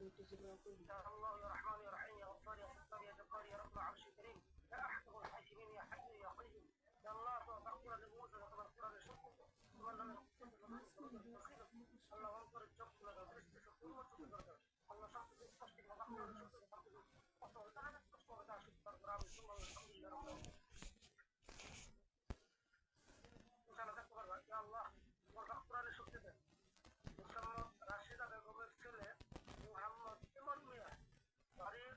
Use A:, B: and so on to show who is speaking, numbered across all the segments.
A: الله يا رحمن يا رحيم يا غفار يا ستار يا جبار يا رب العرش الكريم يا احكم الحاكمين يا حي يا قيوم يا الله تغفر لموسى وتغفر لشكر ومن لم الله انصر الجبر لك برست شكر وشكر الله شخص تشكر وتغفر لشكر وتغفر تعالى تشكر وتعالى شكر برام ثم الحمد لله رب العالمين ان شاء الله تكبر يا الله وتغفر لشكر মুসাম্মদ রাশিদা বেগমের ছেলে মোহাম্মদ ইমন মিয়া বাড়ির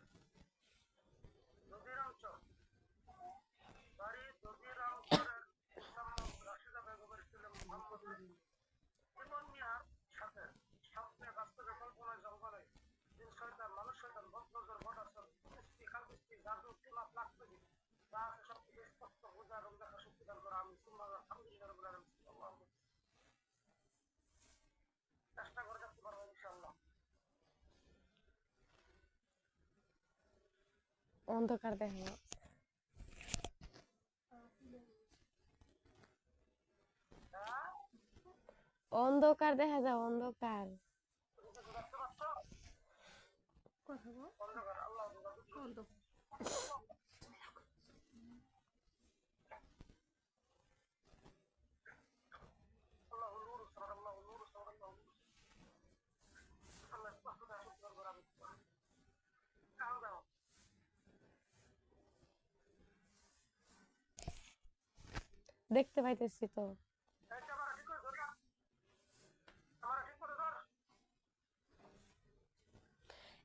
A: দধিরামচর মুসাম্মদ রাশিদা বেগমের ছেলে মোহাম্মদ ইমন মিয়ার সাথে স্বপ্নে বাস্তবে কল্পনায় জঙ্গলে দিন শয়তান মানুষ শয়তান বদনজর বটাসর কুস্তি খালকুস্তি জাদু টিমা প্লাস্টিক যা আছে সব কিছু স্পষ্ট বোঝা এবং দেখা শক্তি দান করা আমি সুম্মা আলহামদুলিল্লাহ রাব্বিল আলামিন চেষ্টা করে দেখতে পারবো ইনশাআল্লাহ
B: অন্ধকার দেখা অন্ধকার দেখা যায় অন্ধকার দেখতে পাইতেছি তো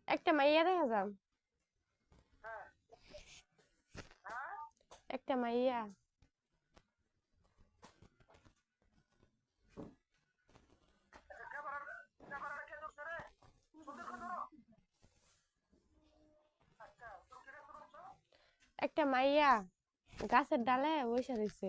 B: একটা মাইয়া দেখা যাম একটা মাইয়া একটা মাইয়া গাছের ডালে বসে রয়েছে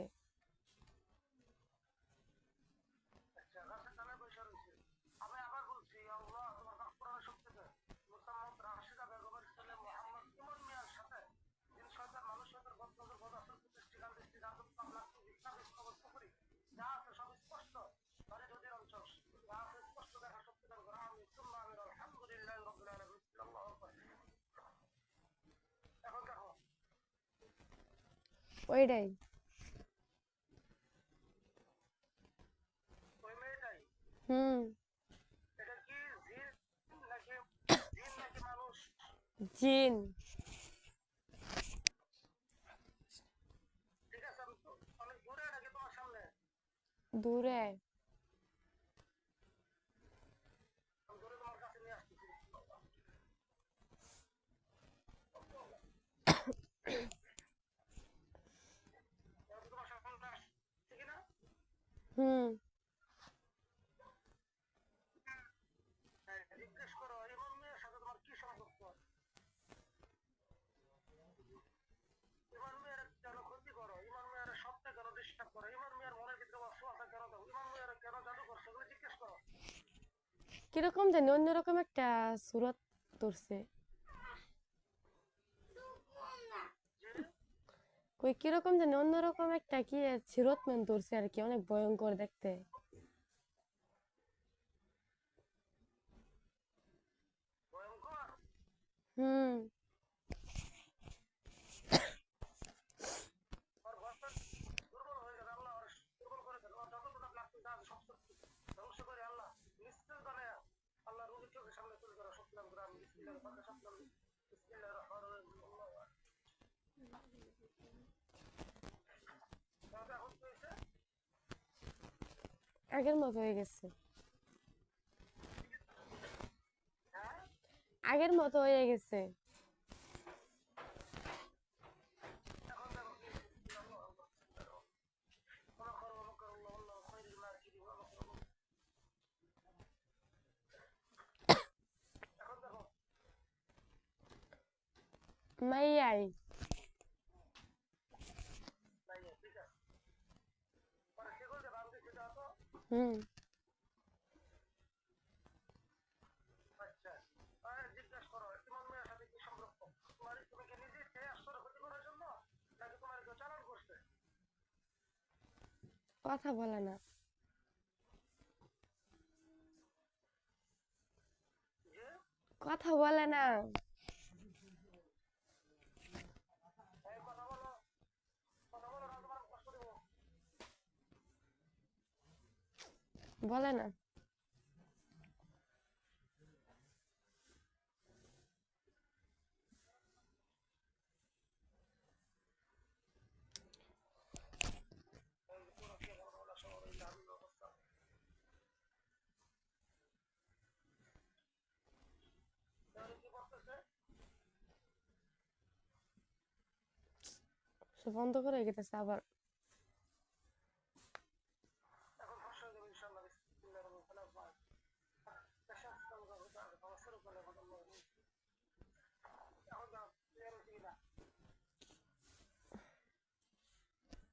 B: ওইটাই জিন দূরে কিরকম জানি অন্যরকম একটা সুরত ধরছে কই কিরকম জানি অন্যরকম একটা কি সিরত মেন ধরছে আর কি অনেক ভয়ঙ্কর দেখতে আগের মতো হয়ে গেছে আগের মতো হয়ে গেছে মাইয়াই কথা বলে না কথা বলে না,
A: এই কথা বলো না, তোমার কষ্ট দেবো।
B: বলে না।
A: এই যে পুরো কি বড় শহর, এই দারুণ অবস্থা। তাহলে কি করতেছে?
B: সে বন্ধ করে গেতেছে আবার।
A: এখন ফসল হয়ে যাবে ইনশাল্লাহ, বিসমিল্লাহির রহমানির রহিম। পেশেন্স কাম করবে, তাহলে শুরু করলে এখন যাও, ক্লিয়ার হচ্ছে কিনা?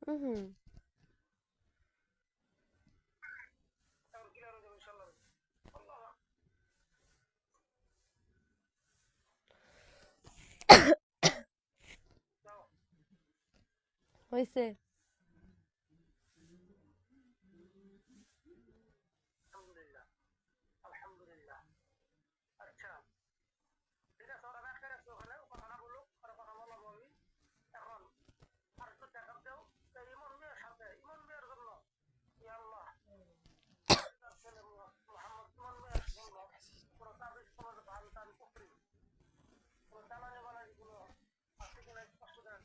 B: হুম।
A: এখন ক্লিয়ার হয়ে যাবে ইনশাল্লাহ। আল্লাহ, যাও।
B: হয়েছে।
A: আলহামদুলিল্লাহ, আলহামদুলিল্লাহ। আচ্ছা, ঠিক আছে, ওরা ব্যাখ্যা রাখছে ওখানে, ও কথা না বলুক, ওরা কথা বললাম আমি। এখন আর একটু দেখা দাও, এই ইমন মিয়ার সাথে, ইমন মিয়ার জন্য, ইয়া আল্লাহ, তার ছেলে মোহাম্মদ ইমন মিয়ার জন্য কোনো তাবিজ তোমার ভান টান পুকুরি, কোনো দালানি বালানি কোনো আছে কিনা স্পষ্ট দেন,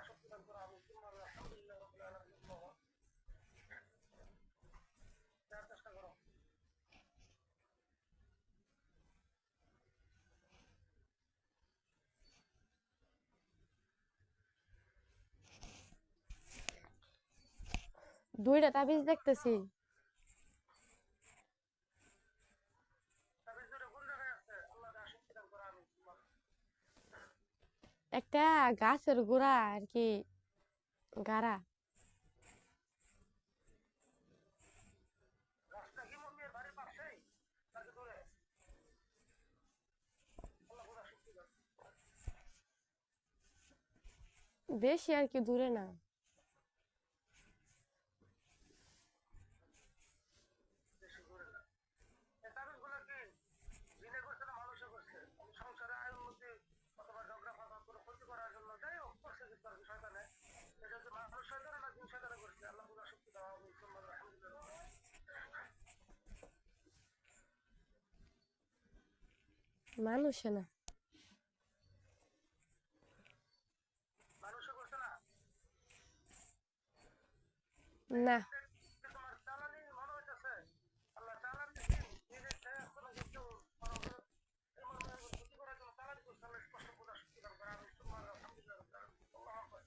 A: সত্যি দান করা আমি তোমার আলহামদুলিল্লাহ রাব্বিল আলামিন দেওয়ার চেষ্টা করো।
B: দুইটা তাবিজ দেখতেছি।
A: তাবিজ দুটো কোন জায়গায় আছে? আল্লাহ দেওয়ার শক্তি দান করা আমি তোমার।
B: একটা গাছের গোড়া আর কি, গাড়া।
A: গাছটা কি ইমন মিয়ার বাড়ির পাশেই নাকি দূরে? আল্লাহ দেওয়ার শক্তি দান।
B: বেশি আর কি দূরে না।
A: বেশি দূরে না। এই তাবিজগুলো কি জিনে করছে না মানুষে করছে? আমি সংসারে আয় উন্নতি অথবা ঝগড়া ফাসাদ করে ক্ষতি করার জন্য যাই হোক করছে কিন্তু আর কি শয়তানে। এটা কি মানুষ শয়তানে না জিন শয়তানে করছে? আল্লাহ বুঝার শক্তি দেওয়া আমি সুন্নাহ আলহামদুলিল্লাহ।
B: মানুষে না।
A: মানুষে করছে না?
B: না।
A: তোমার চালানি মনে হইতেছে আল্লাহ চালান দিচ্ছেন নিজে খেয়ে কোনো কিছু মনে করো এমন ক্ষতি করার জন্য চালান করছে, আল্লাহ স্পষ্ট বোঝার শক্তি দান করে আমি সুন্নাহ আলহামদুলিল্লাহ। আল্লাহ আকবার।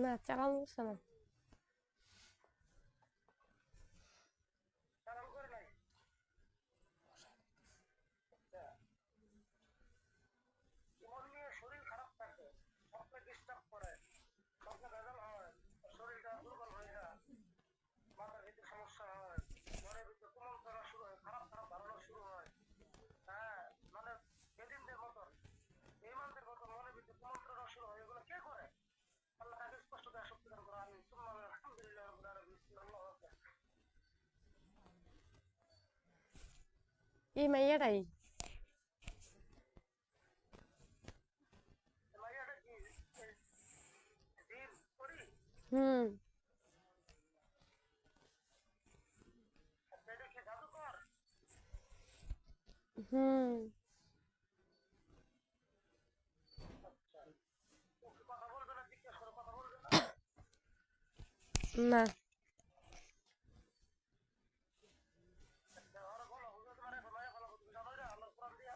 B: না, চালানো যাচ্ছে না।
A: চালান করে নাই। ইমন নিয়ে শরীর খারাপ থাকে, স্বপ্নে ডিস্টার্ব করে, স্বপ্নে ভেজাল হয়, শরীরটা দুর্বল হয়ে যায়, মাথার ভিতরে সমস্যা হয়, মনের ভিতরে কুমন্ত্রণা শুরু হয়, খারাপ খারাপ ধারণা শুরু হয়। হ্যাঁ, মানে বেদিনদের মতন, বেঈমানদের মতন মনের ভিতরে কুমন্ত্রণা শুরু হয়। এগুলো কে করে? আল্লাহ তাকে স্পষ্ট দেওয়া শক্তি দান করে আমি সুন্নাহ আলহামদুলিল্লাহ রাব্বিল আলামিন। আল্লাহু আকবার।
B: এই মাইয়াটাই।
A: মাইয়াটা কি জিন করি?
B: হুম।
A: এটা কি জাদুকর?
B: হুম।
A: আচ্ছা, ও কি কথা বলবে না? জিজ্ঞেস করো, কথা বলবে না?
B: না।
A: ওরা বলো হুজুর তোমার এখন মায়া ফেলা তুমি জানোই না আল্লাহর কোরআন দিয়া?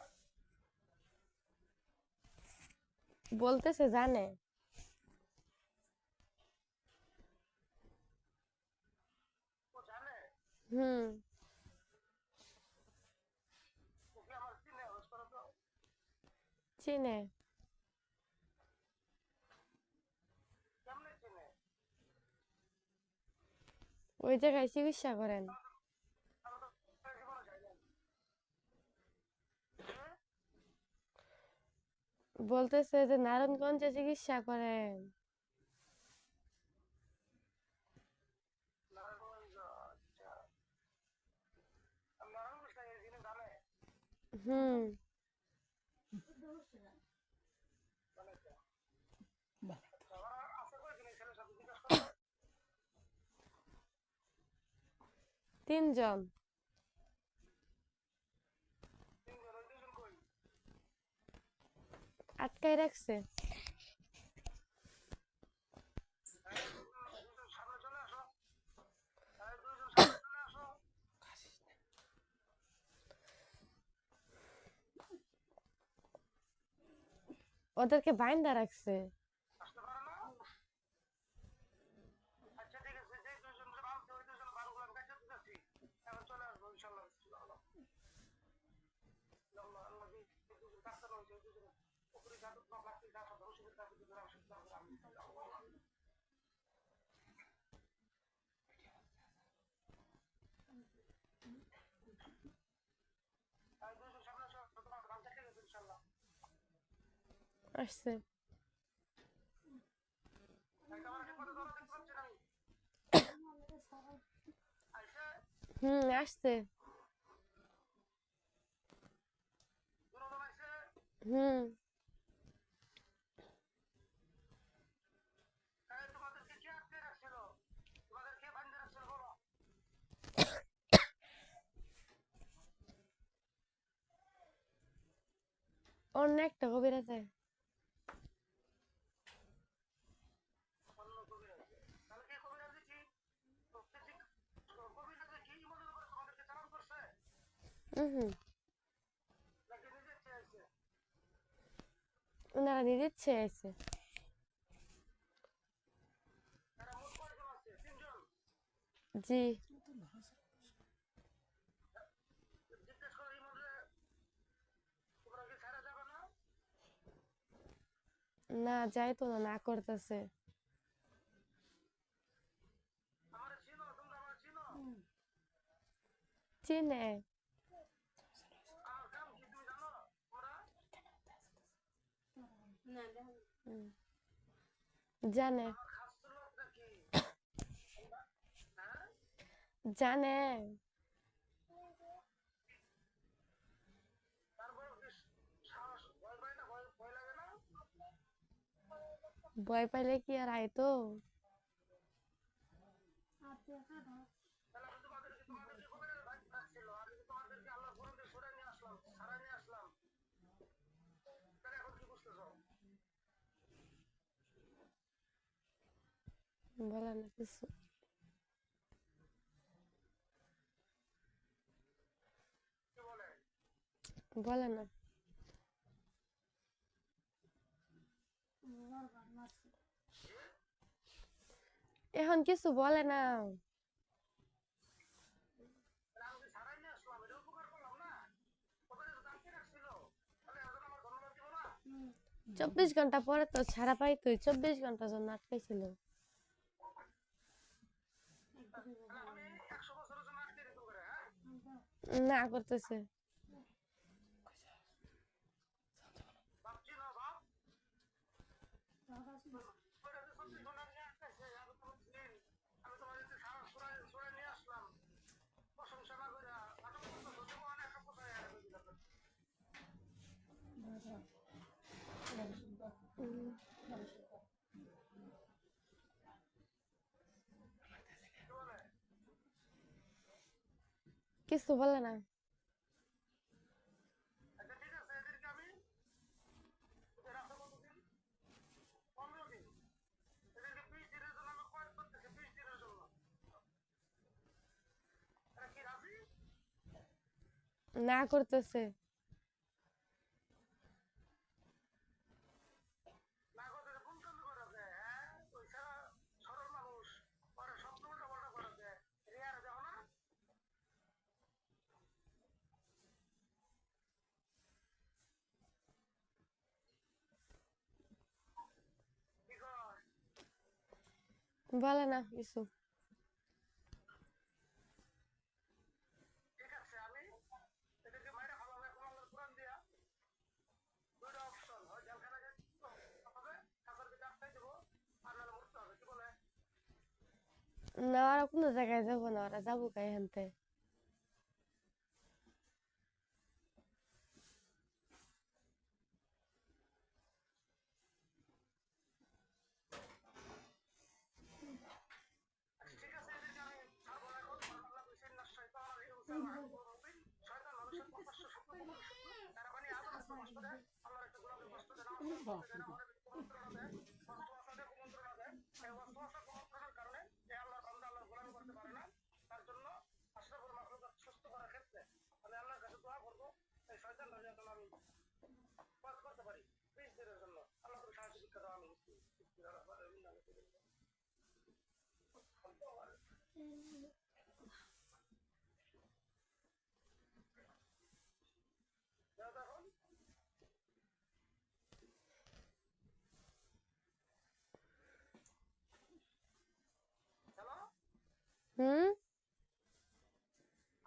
B: বলতেছে জানে।
A: ও জানে?
B: হুম।
A: ও কি আমার চিনে? ওই করো তো।
B: চিনে।
A: কেমনে চিনে?
B: ওই জায়গায় চিকিৎসা করেন।
A: আমি তো জীবনে যাই নাই। হুম?
B: বলতেছে যে নারায়ণগঞ্জে চিকিৎসা করেন। হুম
A: মানে কি? ওরা আছে কয়জন এই ছেলের সাথে জিজ্ঞাসা করো?
B: 3 জন।
A: 3 জন, ওই 2 জন কই?
B: আটকাই রাখছে।
A: এই 2 জন সামনে চলে আসো। এই 2 জন সামনে চলে আসো।
B: ওদেরকে বাইন্দা রাখছে।
A: আসতে পারো না? আচ্ছা ঠিক আছে, যে 2 জনকে বাঁধছে ওই 2 জন বারগুলো আমি কাটতে দিতেছি। এখন চলে আসবো ইনশাল্লাহ। বিসমিল্লাহ। আল্লাহ আল্লাহ, যে 2 জন কাটতে হয়েছে ওই 2 জন উপরে জাদু বা প্লাস্টিক যা সব ওষুধের কাছে ধরে আসে। এই 2 জন সামনে আসো, তোমার ধান কেটে গেছে ইনশাল্লাহ।
B: আসছে।
A: এই ক্যামেরা ঠিক মতো ধরো, দেখতে পাচ্ছি না আমি। আইসে
B: আসছে।
A: 2 জন আইসে।
B: হুম
A: এই তোমাদেরকে কে আটকে রাখছিল? তোমাদের কে বাঁধতে রাখছিল বলো?
B: অন্য একটা কবির আছে।
A: অন্য কবিরাজ। তাহলে কে কবিরাজ কি? কবিরাজ কি মনে করে তোমাদেরকে চালান করছে?
B: হুম
A: নাকি নিজে ইচ্ছে আইছে?
B: ওনারা নিজে ইচ্ছে আছে।
A: এরা মোট কয়জন আছে? 3 জন।
B: জি।
A: জিজ্ঞেস করো ইমনরে, তোমরা কি ছেড়ে যাবে না?
B: না যাইতো না, না করতেছে।
A: আমারে চিনো? তোমরা আমারে চিনো?
B: চিনে।
A: আমার কাম কি তুমি জানো? ওরা
B: হুম, জানে।
A: আমার খাসলতটা কি? হ্যাঁ?
B: জানে।
A: তারপরে কি সাহস ভয় পায় না? ভয় ভয় লাগে না?
B: ভয় পাইলে কি আর আইতো?
A: তাহলে আমি তোমাদেরকে কবিরাজ রাখছিল। আমি কি তোমাদেরকে আল্লাহর ফরম দিয়ে সরাই নিয়ে আসলাম, ছাড়াই নিয়ে আসলাম। তাহলে এখন কি বুঝতেছো?
B: বলে না কিছু।
A: কি বলে?
B: বলে না। এখন কিছু বলে না।
A: তাহলে আমি কি ছাড়াই নিয়ে আসলাম? এটা উপকার করলাম না? কবিরাজ আটকে রাখছিল। তাহলে এখন আমার ধন্যবাদ দিব না?
B: 24 ঘন্টা পরে তো ছাড়া পাইতোই, 24 ঘন্টার জন্য আটকাইছিল।
A: তাহলে আমি 100 বছরের জন্য আটকে রেখে করে, হ্যাঁ?
B: না করতেছে।
A: ভাবছি না বাপ। কবিরাজ 24 ঘন্টা নিয়ে আটকাইছে। আমি তো দিন আমি তোমাদেরকে সরাই নিয়ে আসলাম। প্রশংসা না করে নাটক করতেছো। জীবন একটা কোথায় আর দিলাম।
B: উম,
A: কি বলে?
B: কিছু বলে না।
A: আচ্ছা ঠিক আছে, এদেরকে আমি এদের রাখতে কতদিন? 15 দিন। এদেরকে 20 দিনের জন্য আমি কয়েক করতেছি, 20 দিনের জন্য। এরা কি রাজি?
B: না করতেছে।
A: না করতে কোন কাম করে দেয়, হ্যাঁ? ওই সারা সরল মানুষ ওরা স্বপ্ন উল্টা পাল্টা করে দেয়। রিয়ার দেখো না? কি কয়?
B: বলে না কিছু।
A: ঠিক আছে, আমি এদেরকে মাইরা ফেলাবো এখন আল্লাহর কোরআন দিয়া। 2টা অপশন, হয় জেলখানা যেতে হবে, কাছার ভিতরে আটকাই দেবো, আর নাহলে মরতে হবে। কি বলে?
B: না ওরা কোনো জায়গায় যাবো না, ওরা যাবো কা এখানতে।
A: দেয়, আল্লাহর একটা গোলাপের কষ্ট দেয়, নামাজ পড়তে দেয় না, মনে কুমন্ত্রণা দেয়, বাস্তবাসাকে কুমন্ত্রণা দেয়। এই বাস্তবাসা কুমন্ত্রণার কারণে এই আল্লাহর বান্দা আল্লাহর গোলামি করতে পারে না। তার জন্য আশরাফুল মাখলুকাত সুস্থ করার ক্ষেত্রে আমি আল্লাহর কাছে দোয়া করবো, এই শয়তানটা যেন আমি পাস করতে পারি 20 দিনের জন্য। আল্লাহ তুমি সাহায্য ভিক্ষা দাও, আমি এখন হ্যালো
B: হুম?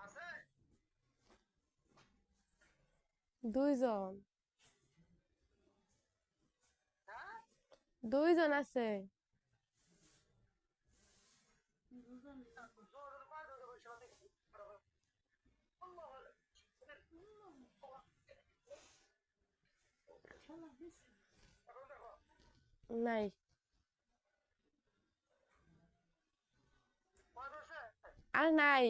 A: আছে
B: 2 জন।
A: হ্যাঁ
B: 2 জন আছে।
A: জোর পায় ধরে বসে দেখি এখন দেখো
B: নাই।
A: কয় বসে
B: আর নাই।